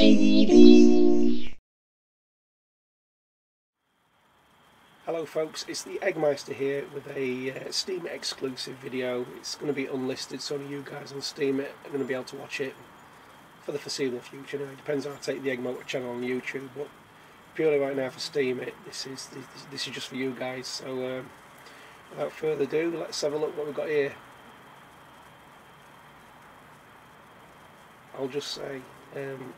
AUDI. Hello folks, it's the Eggmeister here with a Steemit exclusive video. It's going to be unlisted, so only you guys on Steemit are going to be able to watch it for the foreseeable future. Now, it depends how I take the Egg Motor channel on YouTube, but purely right now for Steemit, this is just for you guys. So without further ado, let's have a look what we've got here. I'll just say,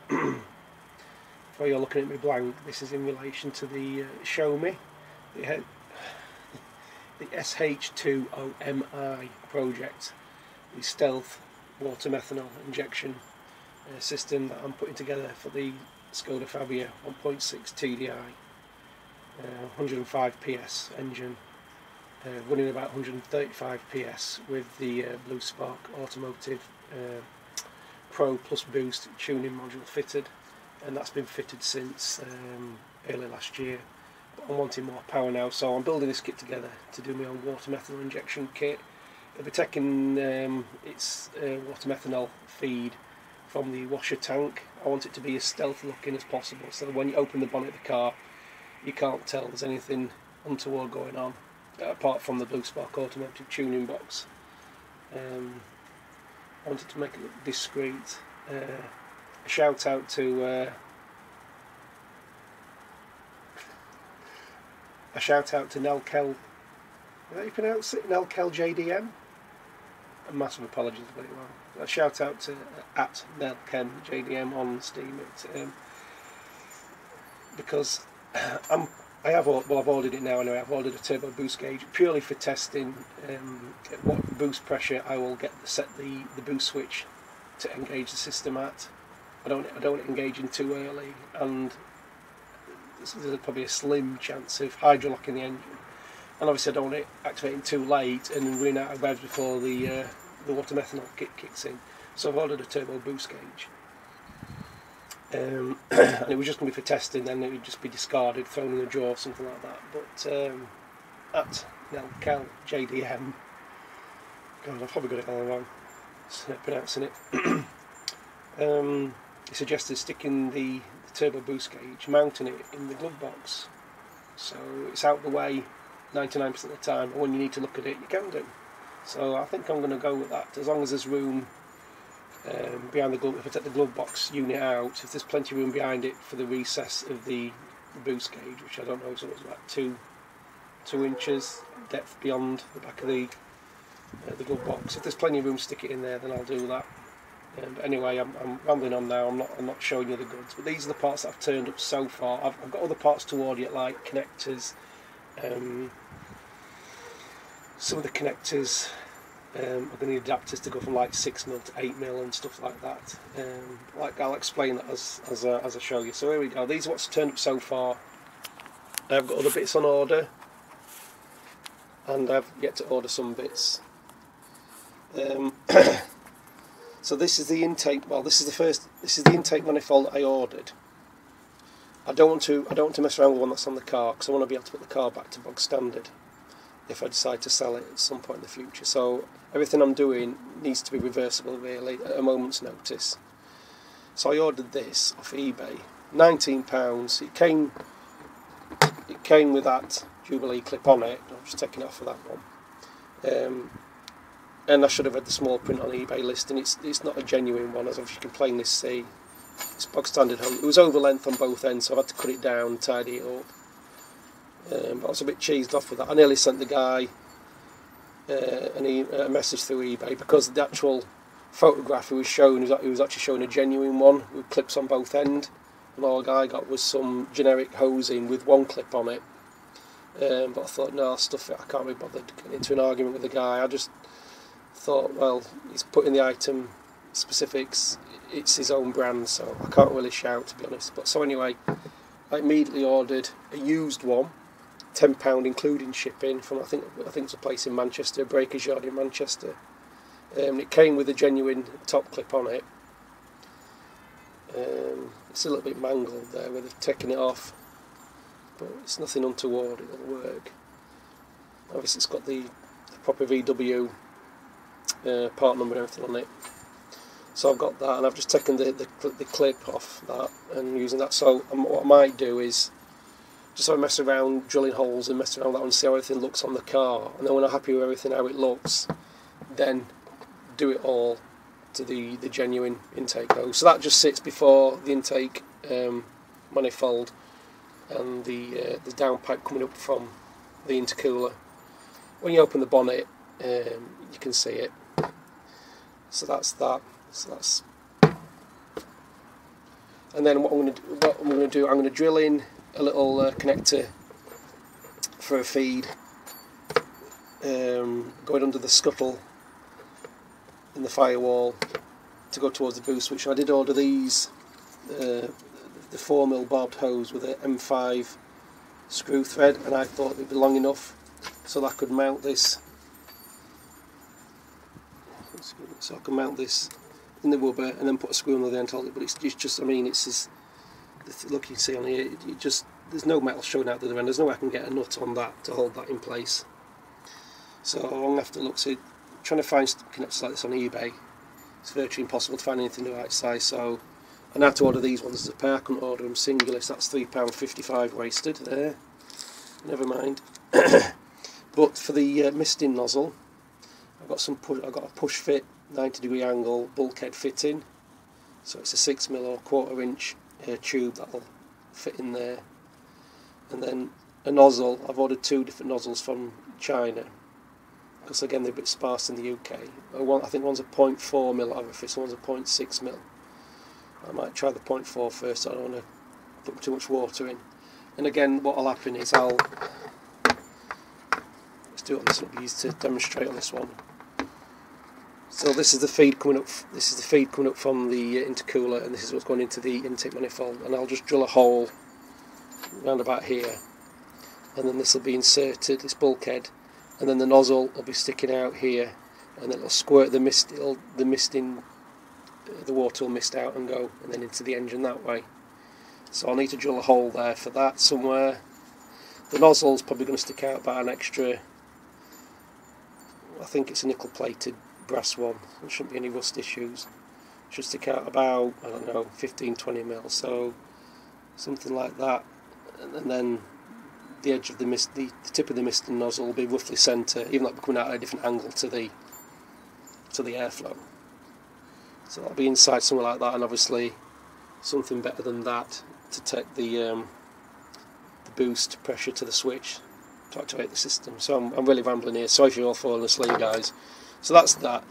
before you're looking at me blank, this is in relation to the SH2OMI. The SH2OMI project, the stealth water methanol injection system that I'm putting together for the SKODA Fabia 1.6 TDI 105 PS engine, running about 135 PS with the BlueSpark Automotive Pro Boost tuning module fitted, and that's been fitted since early last year. I'm wanting more power now, so I'm building this kit together to do my own water methanol injection kit. It'll be taking its water methanol feed from the washer tank. I want it to be as stealth looking as possible, so that when you open the bonnet of the car you can't tell there's anything untoward going on, apart from the BlueSpark Automotive tuning box. I wanted to make it look discreet. A shout out to Nelkel, how do you pronounce it? Nelkel JDM? A massive apologies if I got it wrong. A shout out to at Nelken JDM on Steemit, because I've ordered it now anyway. I've ordered a turbo boost gauge purely for testing at what boost pressure I will set the boost switch to engage the system at. I don't want it engaging too early, and there's probably a slim chance of hydrolocking the engine, and obviously I don't want it activating too late and running out of revs before the water methanol kit kicks in. So I've ordered a turbo boost gauge, and it was just going to be for testing, then it would just be discarded, thrown in a drawer, something like that. But at Nelkel JDM, God, I've probably got it all wrong pronouncing it. He suggested sticking the turbo boost gauge, mounting it in the glove box, so it's out the way 99% of the time, and when you need to look at it you can do. So I think I'm going to go with that, as long as there's room behind the glove. If I take the glove box unit out, if there's plenty of room behind it for the recess of the boost gauge, which I don't know, so it's about 2 inches depth beyond the back of the glove box. If there's plenty of room to stick it in there, then I'll do that. But anyway, I'm rambling on now. I'm not showing you the goods, but these are the parts that I've turned up so far. I've got other parts to order yet, like connectors. Some of the connectors are going to need adapters to go from like 6mm to 8mm and stuff like that. Like I'll explain that as I show you. So here we go. These are what's turned up so far. I've got other bits on order, and I've yet to order some bits. So this is the intake. Well, this is the intake manifold that I ordered. I don't want to mess around with one that's on the car, because I want to be able to put the car back to bog standard if I decide to sell it at some point in the future. So everything I'm doing needs to be reversible, really, at a moment's notice. So I ordered this off eBay, £19. It came with that Jubilee clip on it. I'm just taking it off of that one. And I should have read the small print on the eBay listing. It's not a genuine one, as you can plainly see. It's bog standard hose. It was over length on both ends, so I had to cut it down and tidy it up. But I was a bit cheesed off with that. I nearly sent the guy a message through eBay, because the actual photograph he was actually showing a genuine one with clips on both ends, and all the guy got was some generic hosing with one clip on it. But I thought, no, stuff it. I can't be bothered getting into an argument with the guy. I just thought, well, he's putting the item specifics, it's his own brand, so I can't really shout, to be honest. But so anyway, I immediately ordered a used one, £10 including shipping, from I think it's a place in Manchester, a breakers yard in Manchester. It came with a genuine top clip on it. It's a little bit mangled there where they've taken it off, but it's nothing untoward, it'll work. Obviously it's got the proper VW part number and everything on it. So I've got that, and I've just taken the clip off that and using that. So what I might do is just sort of mess around drilling holes and mess around with that and see how everything looks on the car, and then when I'm happy with everything how it looks, then do it all to the genuine intake hose. So that just sits before the intake manifold and the downpipe coming up from the intercooler. When you open the bonnet, you can see it. So that's that. So that's, and then what I'm going to do, I'm going to drill in a little connector for a feed going under the scuttle in the firewall to go towards the boost switch. I did order these, the 4mm barbed hose with an M5 screw thread, and I thought it'd be long enough so that I could mount this. So I can mount this in the rubber and then put a screw on the other end, hold it. But it's just, I mean, it's as, look, you can see on here, it just, there's no metal showing out the other end. There's no way I can get a nut on that to hold that in place. So I'm going to have to look, so trying to find connectors like this on eBay, it's virtually impossible to find anything the right size. So I had to order these ones as a pair. I couldn't order them singular, so that's £3.55 wasted there. Never mind. But for the misting nozzle, I've got a push fit 90-degree angle bulkhead fitting. So it's a 6mm or 1/4 inch tube that'll fit in there. And then a nozzle. I've ordered 2 different nozzles from China, because again they're a bit sparse in the UK. I think one's a 0.4mm orifice, one's a 0.6mm. I might try the 0.4 first, so I don't want to put too much water in. And again, what will happen is let's do it on this, it'll be easy to demonstrate on this one. So this is the feed coming up. This is the feed coming up from the intercooler, and this is what's going into the intake manifold. And I'll just drill a hole around about here, and then this will be inserted, this bulkhead, and then the nozzle will be sticking out here, and it'll squirt the mist. The water will mist out and go, and then into the engine that way. So I'll need to drill a hole there for that somewhere. The nozzle's probably going to stick out about an extra, I think it's a nickel plated brass one, there shouldn't be any rust issues. It should stick out about, I don't know, 15-20mm, so something like that. And then the edge of the mist, the tip of the misting nozzle will be roughly centre, even though it'll be coming out at a different angle to the airflow. So that'll be inside somewhere like that, and obviously something better than that to take the boost pressure to the switch to activate the system. So I'm really rambling here. Sorry if you're all falling asleep, guys. So that's that.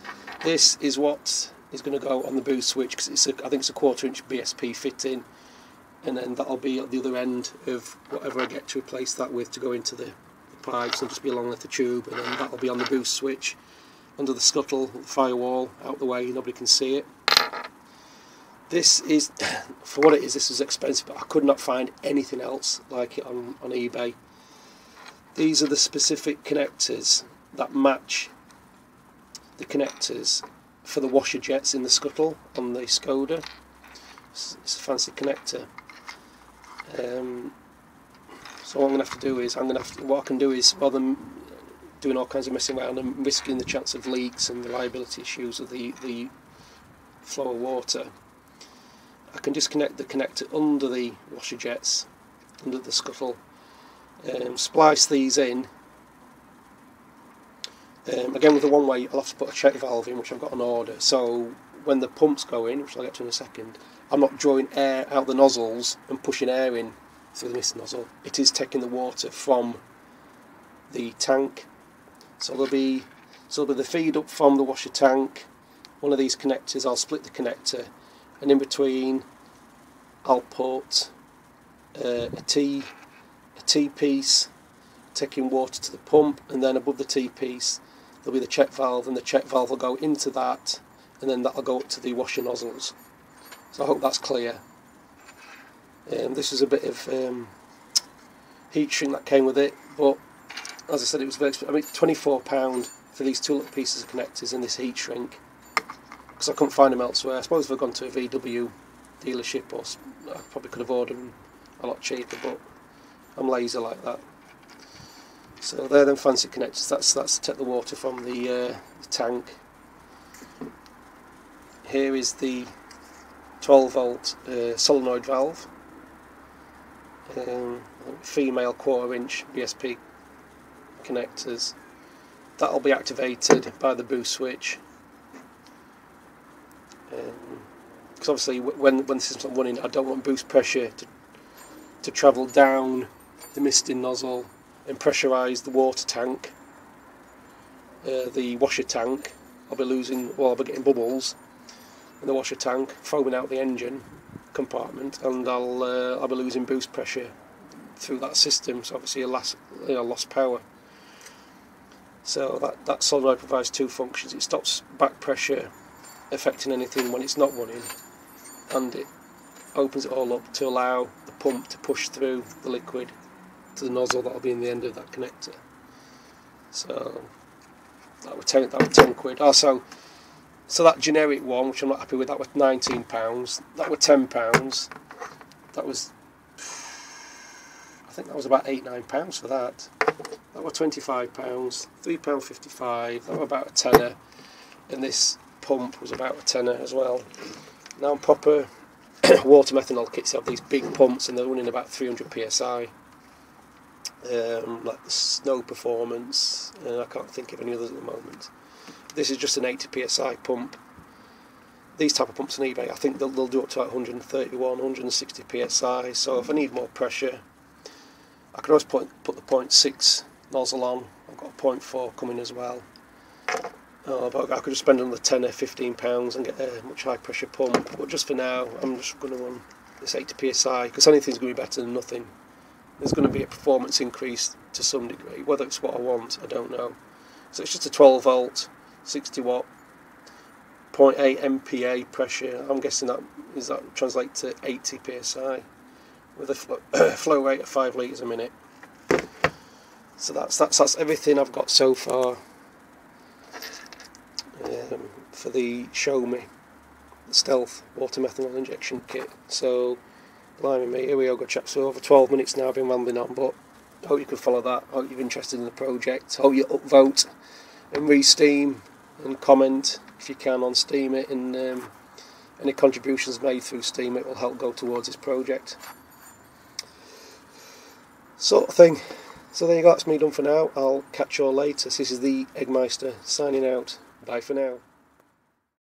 This is what is going to go on the boost switch, because I think it's a 1/4 inch BSP fitting, and then that'll be at the other end of whatever I get to replace that with to go into the pipes. It'll just be along with the tube, and then that'll be on the boost switch under the scuttle, the firewall, out the way, nobody can see it. This is, for what it is, this is expensive, but I could not find anything else like it on eBay. These are the specific connectors that match the connectors for the washer jets in the scuttle on the SKODA. It's a fancy connector. So what I'm going to have to do is, what I can do is, rather than doing all kinds of messing around and risking the chance of leaks and reliability issues of the flow of water, I can disconnect the connector under the washer jets, under the scuttle, splice these in. Again, with the one way, I'll have to put a check valve in, which I've got on order, so when the pumps go in, which I'll get to in a second, I'm not drawing air out the nozzles and pushing air in through the misting nozzle. It is taking the water from the tank. So there'll be the feed up from the washer tank, one of these connectors. I'll split the connector, and in between I'll put a T piece taking water to the pump, and then above the T piece there'll be the check valve, and the check valve will go into that, and then that'll go up to the washer nozzles. So I hope that's clear. This is a bit of heat shrink that came with it, but as I said, it was very expensive. I mean, £24 for these 2 little pieces of connectors and this heat shrink, because I couldn't find them elsewhere. I suppose if I'd gone to a VW dealership, or I probably could have ordered them a lot cheaper, but I'm lazy like that. So they're them fancy connectors. That's to take the water from the tank here is the 12 volt solenoid valve, female 1/4 inch BSP connectors. That'll be activated by the boost switch, because obviously when the system's running, I don't want boost pressure to travel down the misting nozzle and pressurise the water tank, the washer tank. I'll be getting bubbles in the washer tank, foaming out the engine compartment, and I'll be losing boost pressure through that system. So obviously lost power. So that solenoid provides two functions. It stops back pressure affecting anything when it's not running, and it opens it all up to allow the pump to push through the liquid to the nozzle that'll be in the end of that connector. So that was 10 quid. Also, so that generic one, which I'm not happy with, that was £19. That was £10. That was, I think that was about £8-9 for that. That was £25, £3.55. That was about a tenner, and this pump was about a tenner as well. Now, proper water methanol kits have these big pumps, and they're running about 300 psi. Like the Snow Performance, and I can't think of any others at the moment. This is just an 80 psi pump. These type of pumps on eBay, I think they'll do up to like 131, 160 psi. So if I need more pressure, I can always put the 0.6 nozzle on. I've got a 0.4 coming as well. But I could just spend another £10 or £15 and get a much high pressure pump. But just for now, I'm just going to run this 80 psi, because anything's going to be better than nothing. There's going to be a performance increase to some degree. Whether it's what I want, I don't know. So it's just a 12 volt, 60 watt, 0.8 MPa pressure. I'm guessing that translates to 80 psi with a flow rate of 5 litres a minute. So that's everything I've got so far for the SH2OMI, the Stealth Water Methanol Injection Kit. So, blimey me, here we go, good chaps. So over 12 minutes now I've been rambling on, but I hope you could follow that. I hope you're interested in the project. I hope you upvote and resteem and comment if you can on Steemit, and any contributions made through Steemit will help go towards this project. Sort of thing. So there you go, that's me done for now. I'll catch you all later. This is the Eggmeister signing out. Bye for now.